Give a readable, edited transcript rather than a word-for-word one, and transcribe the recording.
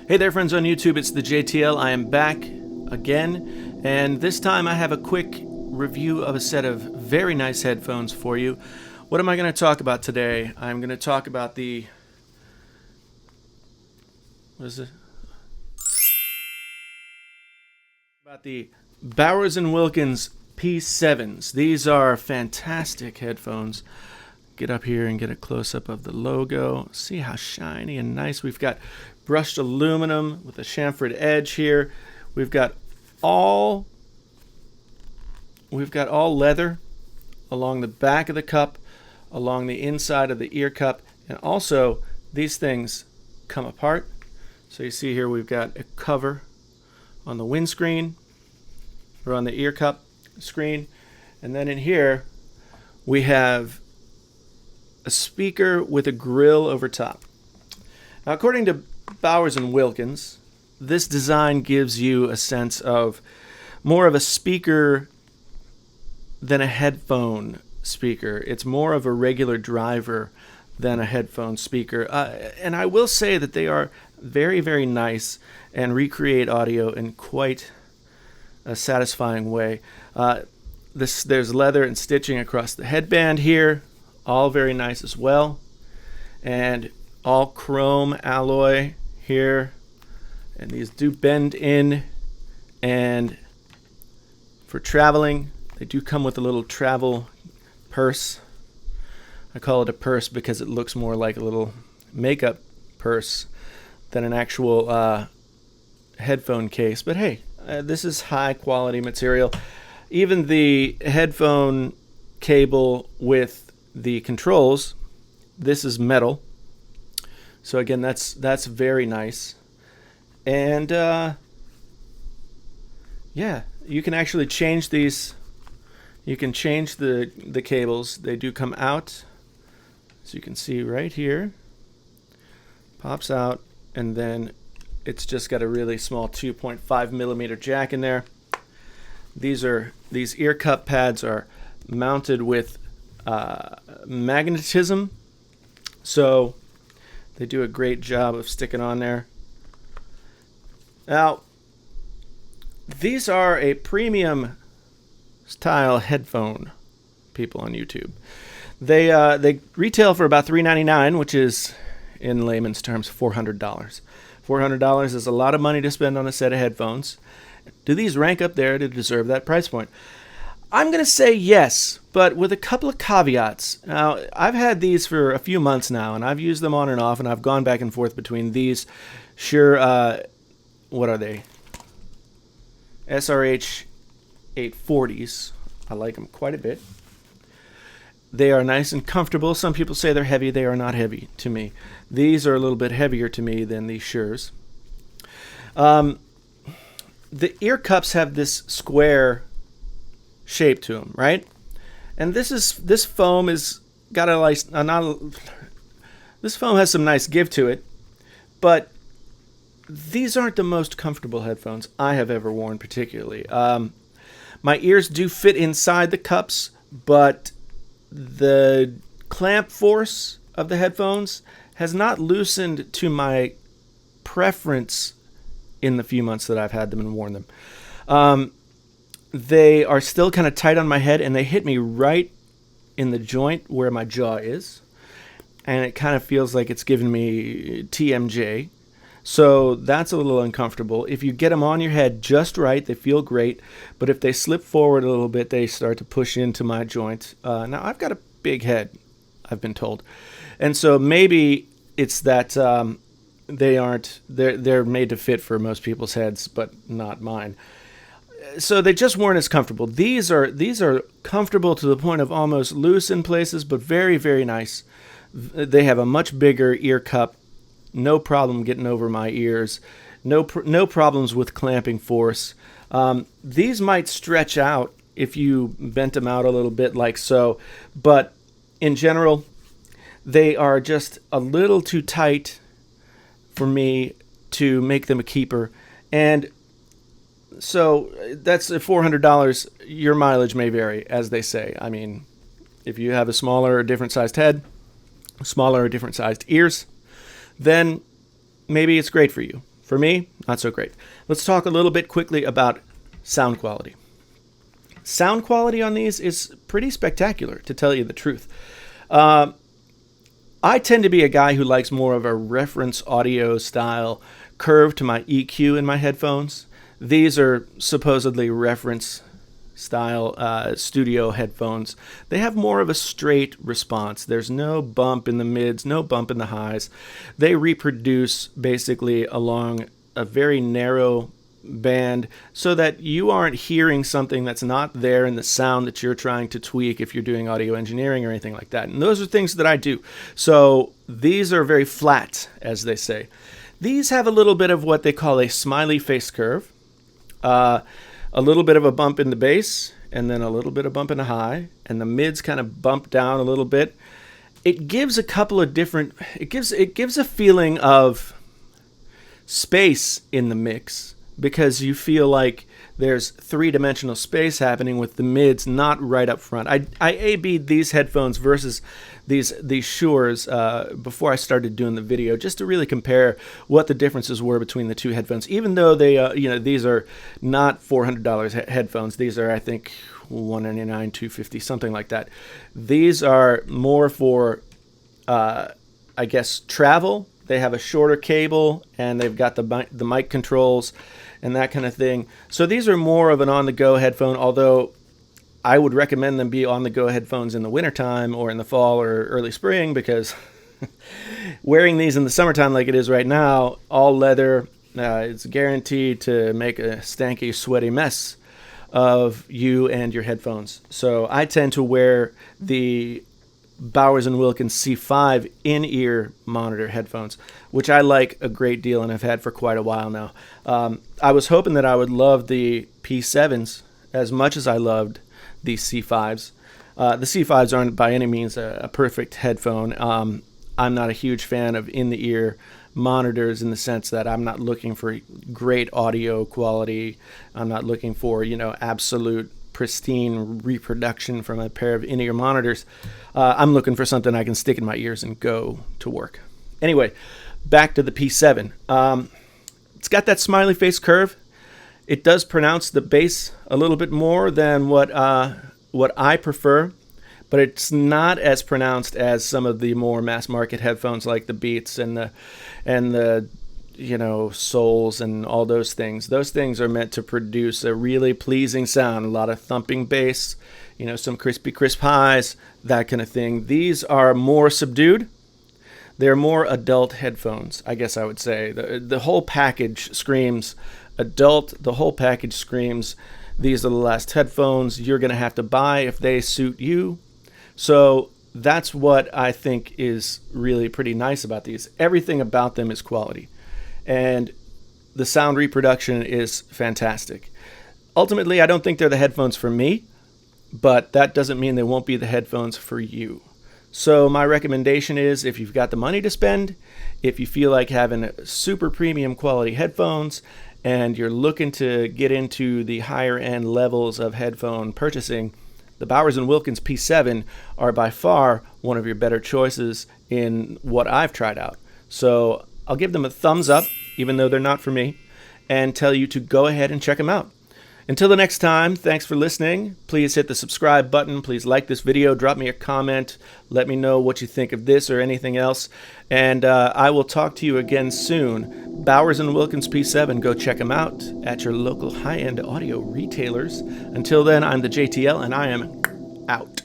Hey there, friends on YouTube, it's the JTL. I am back again, and this time I have a quick review of a set of very nice headphones for you. What am I going to talk about today? I'm going to talk about the... what is it? About the Bowers & Wilkins P7s. These are fantastic headphones. Get up here and get a close-up of the logo. See how shiny and nice. We've got brushed aluminum with a chamfered edge here. We've got all leather along the back of the cup, along the inside of the ear cup, and also these things come apart. So you see here we've got a cover on the windscreen or on the ear cup screen, and then in here we have a speaker with a grill over top. Now, according to Bowers & Wilkins, this design gives you a sense of more of a speaker than a headphone speaker. It's more of a regular driver than a headphone speaker. And I will say that they are very, very nice and recreate audio in quite a satisfying way. There's leather and stitching across the headband here, all very nice as well. And all chrome alloy here, and these do bend in, and for traveling they do come with a little travel purse. I call it a purse because it looks more like a little makeup purse than an actual headphone case, but hey, this is high quality material. Even the headphone cable with the controls, this is metal. So again, that's very nice. And yeah, you can actually change these. You can change the cables. They do come out, so you can see right here. Pops out, and then it's just got a really small 2.5 millimeter jack in there. These ear cup pads are mounted with magnetism, so they do a great job of sticking on there. Now, these are a premium style headphone, people on YouTube. They retail for about $399, which is, in layman's terms, $400. $400 is a lot of money to spend on a set of headphones. Do these rank up there to deserve that price point? I'm going to say yes, but with a couple of caveats. Now, I've had these for a few months now, and I've used them on and off, and I've gone back and forth between these. Sure, what are they? SRH 840s. I like them quite a bit. They are nice and comfortable. Some people say they're heavy. They are not heavy to me. These are a little bit heavier to me than the Sures. The ear cups have this square shape to them, right? And this foam is got a nice this foam has some nice give to it, but these aren't the most comfortable headphones I have ever worn particularly. My ears do fit inside the cups, but the clamp force of the headphones has not loosened to my preference in the few months that I've had them and worn them. They are still kind of tight on my head, and they hit me right in the joint where my jaw is, and it kind of feels like it's giving me TMJ. So that's a little uncomfortable. If you get them on your head just right, they feel great, but if they slip forward a little bit, they start to push into my joint. Now, I've got a big head, I've been told, and so maybe it's that they're made to fit for most people's heads, but not mine. So they just weren't as comfortable. These are comfortable to the point of almost loose in places, but very, very nice. They have a much bigger ear cup. No problem getting over my ears. No problems with clamping force. These might stretch out if you bent them out a little bit like so, but in general, they are just a little too tight for me to make them a keeper. And so that's $400. Your mileage may vary, as they say. I mean, if you have a smaller or different sized head, smaller or different sized ears, then maybe it's great for you. For me, not so great. Let's talk a little bit quickly about sound quality. Sound quality on these is pretty spectacular, to tell you the truth. I tend to be a guy who likes more of a reference audio style curve to my EQ in my headphones. These are supposedly reference style studio headphones. They have more of a straight response. There's no bump in the mids, no bump in the highs. They reproduce basically along a very narrow band so that you aren't hearing something that's not there in the sound that you're trying to tweak if you're doing audio engineering or anything like that. And those are things that I do. So these are very flat, as they say. These have a little bit of what they call a smiley face curve, a little bit of a bump in the bass, and then a little bit of bump in the high, and the mids kind of bump down a little bit. It gives a couple of different, it gives a feeling of space in the mix, because you feel like there's three-dimensional space happening with the mids not right up front. I A/B'd these headphones versus these Shure's before I started doing the video, just to really compare what the differences were between the two headphones. Even though they, these are not $400 headphones. These are, I think, $199, $250, something like that. These are more for, I guess, travel. They have a shorter cable, and they've got the mic controls and that kind of thing. So these are more of an on-the-go headphone, although I would recommend them be on-the-go headphones in the wintertime or in the fall or early spring, because wearing these in the summertime like it is right now, all leather, it's guaranteed to make a stanky, sweaty mess of you and your headphones. So I tend to wear the Bowers & Wilkins C5 in-ear monitor headphones, which I like a great deal and have had for quite a while now. I was hoping that I would love the P7s as much as I loved the C5s. The C5s aren't by any means a perfect headphone. I'm not a huge fan of in-the-ear monitors in the sense that I'm not looking for great audio quality. I'm not looking for, absolute pristine reproduction from a pair of in-ear monitors. I'm looking for something I can stick in my ears and go to work. Anyway, back to the P7. It's got that smiley face curve. It does pronounce the bass a little bit more than what I prefer, but it's not as pronounced as some of the more mass market headphones like the Beats and the Souls and all those things. Those things are meant to produce a really pleasing sound, a lot of thumping bass, some crispy crisp highs, that kind of thing. These are more subdued. They're more adult headphones, I guess I would say. The whole package screams adult. The whole package screams, these are the last headphones you're going to have to buy if they suit you. So that's what I think is really pretty nice about these. Everything about them is quality. And the sound reproduction is fantastic. Ultimately, I don't think they're the headphones for me, but that doesn't mean they won't be the headphones for you. So my recommendation is, if you've got the money to spend, if you feel like having super premium quality headphones, and you're looking to get into the higher end levels of headphone purchasing, the Bowers & Wilkins P7 are by far one of your better choices in what I've tried out. So I'll give them a thumbs up, even though they're not for me, and tell you to go ahead and check them out. Until the next time, thanks for listening. Please hit the subscribe button. Please like this video. Drop me a comment. Let me know what you think of this or anything else. And I will talk to you again soon. Bowers & Wilkins P7. Go check them out at your local high-end audio retailers. Until then, I'm the JTL, and I am out.